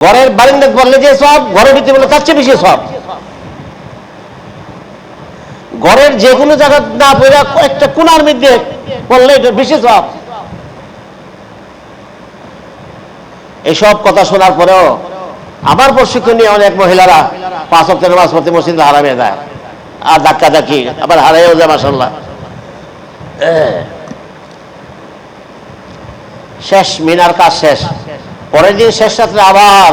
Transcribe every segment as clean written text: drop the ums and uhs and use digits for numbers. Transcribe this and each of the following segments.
ঘরের বারান্দা পড়লে যে সব, ঘরের ভিতরে বলে তার চেয়ে বেশি সব। ঘরের যে কোনো জায়গা না পড়ে একটা কোনার মধ্যে পড়লে এটা বেশি সব। এইসব কথা শোনার পরেও আমার প্রশিক্ষণ নিয়ে অনেক মহিলারা 5 ওয়াক্ত নামাজ পড়তে মসজিদে হারামে যায়, আর ধাক্কা ধাক্কি আবার হারাইও যায় মাশাআল্লাহ। শেষ মিনার কাজ শেষ, পরের দিন শেষ রাত্রে আবার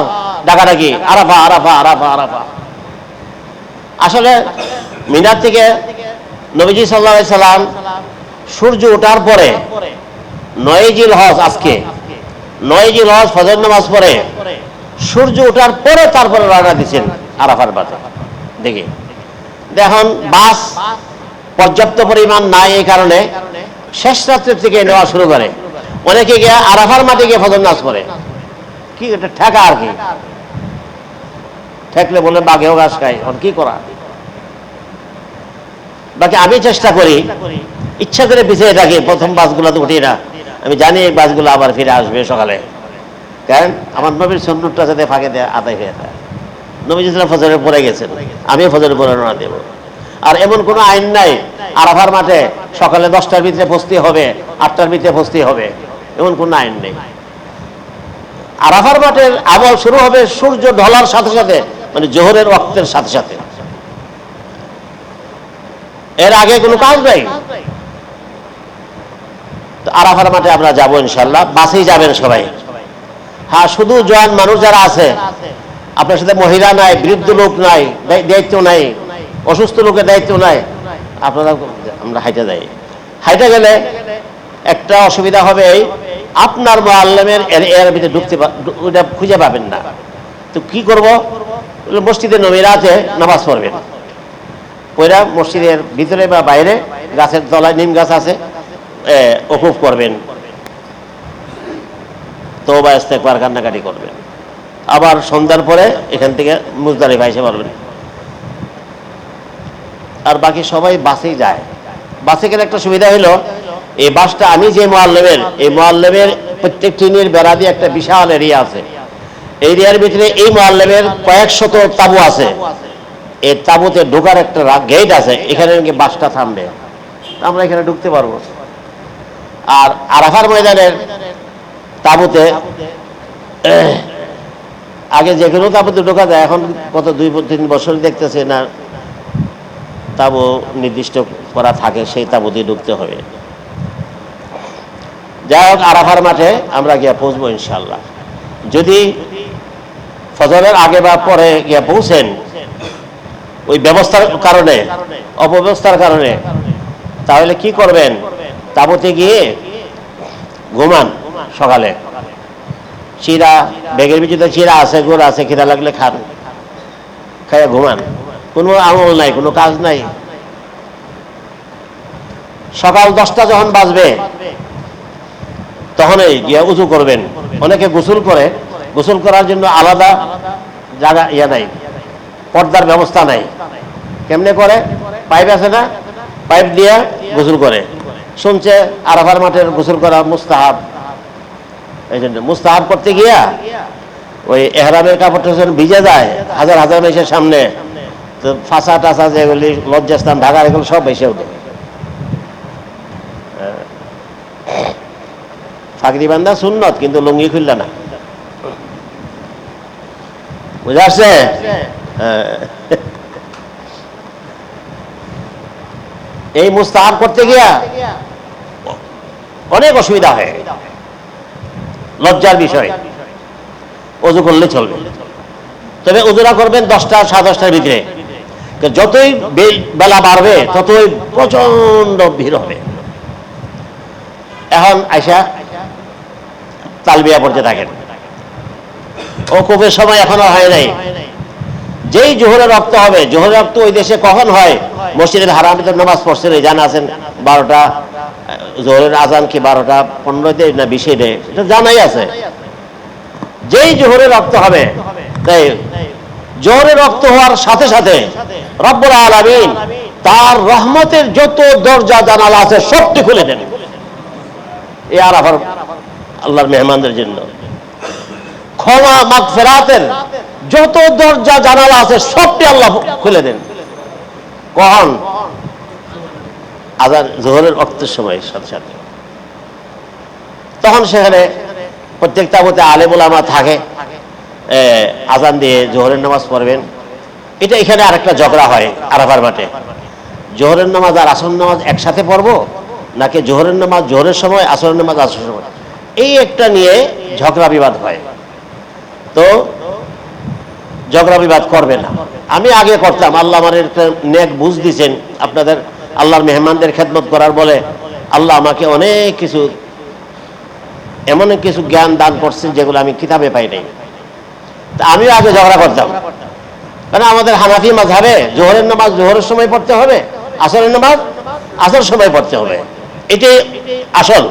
ডাকাডাকি, আরাফা আরাফা আরাফা আরাফা। আসলে মিনার থেকে নবীজি সাল্লাল্লাহু আলাইহি সাল্লাম সূর্য ওঠার পরে 9 জিলহজ, আজকে 9 জিলহজ ফজর নামাজ পড়ে সূর্য ওঠার পরে তারপরে রওনা দিয়েছেন আরাফার বাতে। দেখি দেখুন, বাস পর্যাপ্ত পরিমাণ নাই, এই কারণে শেষ রাত্রে থেকে নেওয়া শুরু করে। অনেকে গিয়ে আরাফার মাঠে গিয়ে ফজর নামাজ পড়ে, কি এটা ঠেকা আর কি, ঠেকলে বলে বাঘেও ঘাস খায়, কি করা। বাকি আমি চেষ্টা করি ইচ্ছা করে পিছিয়ে থাকি, প্রথম বাসগুলোতে উঠি না। আমি জানি এই বাসগুলো আবার ফিরে আসবে সকালে, কারণ আমার নবীর সুন্নতটা যাতে ফাঁকে দেয় আদায় হয়ে যায়। নবীজি সাল্লাল্লাহু আলাইহি ওয়াসাল্লাম ফজরে পড়ে গেছেন, আমিও ফজরে পড়ে রওনা দেব। আর এমন কোনো আইন নাই আরাফার মাঠে সকালে 10টার ভিতরে পৌঁছতে হবে, 8টার ভিতরে পৌঁছতে হবে, এমন কোনো আইন নেই। আরাফার মাঠের আমল শুরু হবে সূর্য ঢলার সাথে সাথে, মানে জোহরের ওয়াক্তের সাথে সাথে, এর আগে কোনো কাজ নাই। তো আরাফার মাঠে আমরা যাবো ইনশাআল্লাহ, বাসেই যাবেন সবাই। হ্যাঁ, শুধু জওয়ান মানুষ যারা আছে, আপনার সাথে মহিলা নাই, বৃদ্ধ লোক নাই, দায়িত্ব নাই, অসুস্থ লোকের দায়িত্ব নাই, আপনারা আমরা হাইটে যাই। হাইটে গেলে একটা অসুবিধা হবে, এই আপনার মুআল্লিমের এর ভিতরে ঢুকতে ওটা খুঁজে পাবেন না। তো কি করব, মসজিদে নবীরাতে নামাজ পড়বেন, পড়া মসজিদের ভিতরে বা বাইরে গাছের তলায় নিম গাছ আছে, ওকুফ করবেন, তওবা ইস্তেগফার কান্নাকাটি করবেন। আবার সন্ধ্যার পরে এখান থেকে মুজদালিফা এসে পারবেন। আর বাকি সবাই বাসেই যায়। বাসে গেলে একটা সুবিধা হলো, এই বাসটা আমি যে মুআল্লিমের, এই মুআল্লিমের প্রত্যেক টিনের বেড়া দিয়ে একটা বিশাল এরিয়া আছে। এই এরিয়ার ভিতরে এই মুআল্লিমের কয়েক শত তাঁবু আছে। এই তাঁবুতে ঢোকার একটা গেট আছে, এখানে বাসটা থামবে, আমরা এখানে ঢুকতে পারবো। আর আরাফার ময়দানের তাঁবুতে আগে যে কোনো তাঁবুতে ঢোকা যায়, এখন গত 2-3 বছর দেখতেছে না তাঁবু নির্দিষ্ট করা থাকে, সেই তাঁবুতে ঢুকতে হবে। যাই হোক, আরাফার মাঠে আমরা গিয়ে পৌঁছবো ইনশাআল্লাহ। যদি ফজরের আগে বা পরে গিয়ে পৌঁছেন, ওই ব্যবস্থার কারণে, অপব্যবস্থার কারণে, তাহলে কি করবেন, তাঁবুতে গিয়ে ঘুমান। সকালে চিরা, ব্যাগের ভিতরে চিরা আছে, গুড় আছে, খিদা লাগলে খান, খাইয়া ঘুমান। কোনো আমল নাই, কোনো কাজ নাই। সকাল 10টা যখন বাজবে তখনই গিয়া উযু করবেন। অনেকে গোসল করে, গোসল করার জন্য আলাদা জায়গা নাই, পর্দার ব্যবস্থা নাই। কেমনে করে, পাইপ আছে না, পাইপ দিয়ে গোসল করে। শুনছে আরাফার মাঠের গোসল করা মুস্তাহাব, এই জন্য মুস্তাহাব করতে গিয়া ওই এহরামের কাপড়টা যখন ভিজে যায়, হাজার হাজার মেয়ের সামনে, তো ফাঁসা টাসা যেগুলি লজ্জাস্থান ঢাকা, এগুলো সব ভেসে ওঠে। ফাঁকরি বান্ধা সুন্নত, কিন্তু লুঙ্গি খুললে না, বুঝা আসছে? এই মুস্তাহাব করতে গিয়া অনেক অসুবিধা হয়, লজ্জার বিষয়। ওযু করলে চলবে, তবে ওযুরা করবেন 10টা 10:30টার ভিতরে। যতই বেলা বাড়বে ততই প্রচন্ড ভিড় হবে। এখন আইসা তালবিয়া পড়তে থাকেন। ওকুফের সময় এখনো হয় নাই। যেই জোহরের রক্ত হবে, জোহরের রক্ত ওই দেশে কখন হয়, মসজিদের হারামে তো নামাজ পড়ছেন, জানা আছেন 12টা, জোহরের আজান কি 12টা 15-তে না 20-এ, এটা জানাই আছে। যেই জোহরের রক্ত হবে, তাই জোহরের রক্ত হওয়ার সাথে সাথে রব্বুল আলামিন তার রহমতের যত দরজা জানালা আছে সবটি খুলে দেন এই আরাফার আল্লাহর মেহমানদের জন্য। ক্ষমা মাগফিরাতের যত দরজা জানালা আছে সবটি আল্লাহ খুলে দেন। কখন? আযান যোহরের ওয়াক্তের সময় সাথে সাথে। তখন সেখানে প্রত্যেক তাবুতে আলেম উলামা থাকে, আযান দিয়ে যোহরের নামাজ পড়বেন। এটা এখানে আরেকটা ঝগড়া হয় আরাফার মাঠে, জোহরের নামাজ আর আসরের নামাজ একসাথে পড়বো নাকি জোহরের নামাজ জোহরের সময়, আসরের নামাজ আসরের সময়, এই একটা নিয়ে ঝগড়া বিবাদ হয়। তো ঝগড়া বিবাদ করবে না। আমি আগে করতাম, আল্লাহ আমার একটা নেক বুঝ দিয়েছেন, আপনাদের আল্লাহর মেহমানদের খেদমত করার বলে আল্লাহ আমাকে অনেক কিছু, এমন কিছু জ্ঞান দান করছেন যেগুলো আমি কিতাবে পাই নাই। তা আমিও আগে ঝগড়া করতাম, কারণ আমাদের হানাফি মাযহাবে জোহরের নামাজ জোহরের সময় পড়তে হবে, আসরের নামাজ আসর সময় পড়তে হবে, এটাই আসল।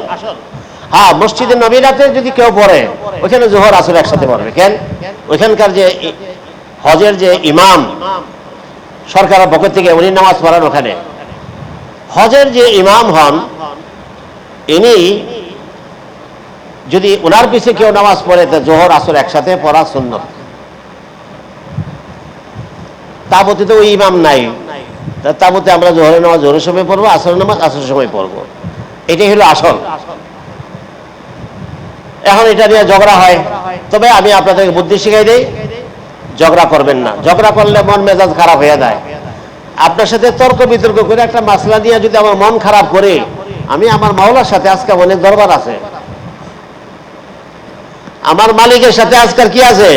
হ্যাঁ, মসজিদে নবীরাতে যদি কেউ পড়ে ওইখানে জোহর আসর একসাথে পড়বে। কেন? ওইখানকার যে হজের যে ইমাম সরকারের পক্ষ থেকে উনি নামাজ পড়ান, ওখানে হজের যে ইমাম হন ইনি যদি ওনার পিছে কেউ নামাজ পড়ে তা জোহর আসর একসাথে পড়া সুন্নত। তাবুতে তো ওই ইমাম নাই, তাবুতে আমরা জোহরের নামাজ জোহরের সময় পড়বো, আসরের নামাজ আসরের সময় পড়বো, এটাই হলো আসল। এখন এটা নিয়ে ঝগড়া হয়। তবে আমি আপনাদেরকে বুদ্ধি শিখাই দেই, ঝগড়া করবেন না। ঝগড়া করলে মন মেজাজ খারাপ হয়ে যায়। আপনার সাথে তর্ক বিতর্ক করে একটা মাসলা নিয়ে যদি আমার মন খারাপ করে, আমি আমার মাওলার সাথে আজকে অনেক দরবার আছে, আমার মালিকের সাথে আজকাল কি আছে,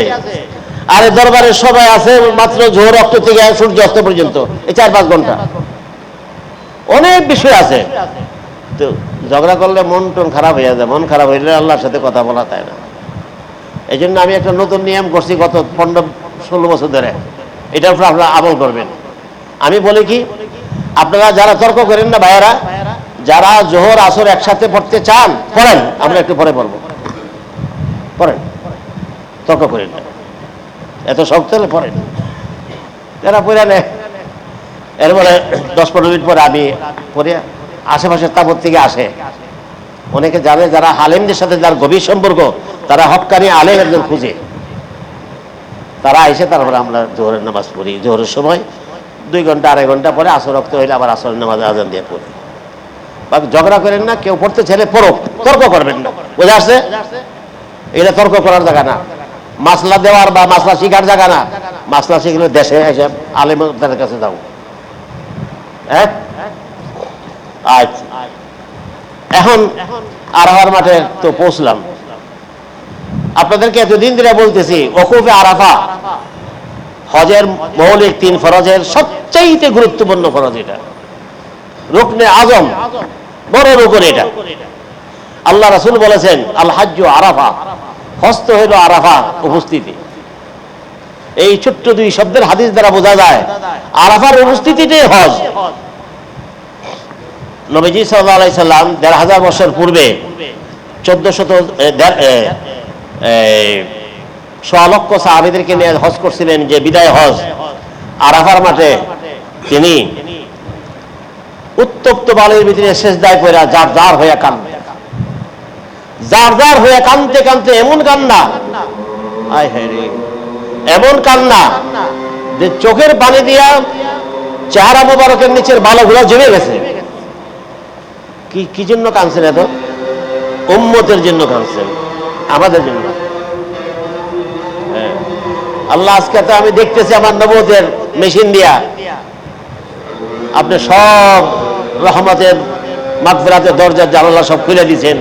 আরে দরবারের সবাই আছে মাত্র জোহর ওয়াক্ত থেকে সূর্য অস্ত পর্যন্ত, এই 4-5 ঘন্টা, অনেক বিষয় আছে। তো ঝগড়া করলে মন টন খারাপ হয়ে যায়, মন খারাপ হইলে আল্লাহর সাথে কথা বলা যায় না। এই জন্য আমি একটা নতুন নিয়ম করছি গত 15-16 বছর ধরে, এটার উপর আপনারা আমল করবেন। আমি বলি কি, আপনারা যারা তর্ক করেন না ভাইয়েরা, যারা জোহর আসর একসাথে পড়তে চান পড়েন, আমরা একটু পরে পড়বো, পড়েন, তর্ক করেন না, এত শক্ত হলে পড়েন। যারা পড়ে নেয় এরপরে 10-15 মিনিট পরে আমি পড়ে, আশেপাশের তাবুত থেকে আসে অনেকে জানে, যারা আলেমদের সাথে যার গভীর সম্পর্ক, তারা হক্কানি আলেম একজন খুঁজে, তারা এসে তারপরে আমরা জোহরের নামাজ পড়ি। জোহরের সময় 2 ঘন্টা 2.5 ঘন্টা পরে আসর রক্ত হইলে আবার আসরের নামাজ আজান দিয়ে পড়ি। বা ঝগড়া করেন না, কেউ পড়তে ছেলে পড়ুক, তর্ক করবেন না, বোঝা আসছে? এটা তর্ক করার জায়গা না, মাসলা দেওয়ার বা মাসলা শিখার জায়গা না। মাসলা শিখলে দেশে এসে আলেমদের কাছে যাও। হ্যাঁ, আচ্ছা, এখন আরাফার মাঠে তো পৌঁছলাম। আপনাদেরকে এতদিন ধরে বলতেছি ওকুফে আরাফা হজের মৌলিক 3 ফরজের সবচাইতে গুরুত্বপূর্ণ ফরজ। এটা রুকনে আজম, বড় রুকন। এটা আল্লাহ রাসূল বলেছেন আল হাজ্জু আরাফা, হজ তো হইল আরাফা উপস্থিতি। এই ছোট্ট 2 শব্দের হাদিস দ্বারা বোঝা যায় আরাফার উপস্থিতিটাই হজ। নবীজি সাল্লাল্লাহু আলাইহি সাল্লাম 1500 বছর পূর্বে 1400 লক্ষ সাহাবীদেরকে নিয়ে হজ করছিলেন, যে বিদায় হজ। আরাফার মাঠে তিনি উত্তপ্ত বালুর ভিতরে সেজদায় পড়ে জার জার হয়ে কাঁদতে, জার জার হয়ে কাঁদতে কাঁদতে এমন কান্না, আয় হায় রে, এমন কান্না যে চোখের পানি দিয়া চেহারা মোবারকের নিচের বালুগুলো জমে গেছে। কি জন্য কাঁদছেন? এত উম্মতের জন্য কাঁদছেন, আমাদের জন্য। হ্যাঁ, আল্লাহ আজকে তো আমি দেখতেছি আমার নবুয়তের মেশিন দিয়া আপনি সব রহমতের মাগফিরাতের দরজার জানালা সব খুলে দিয়েছেন।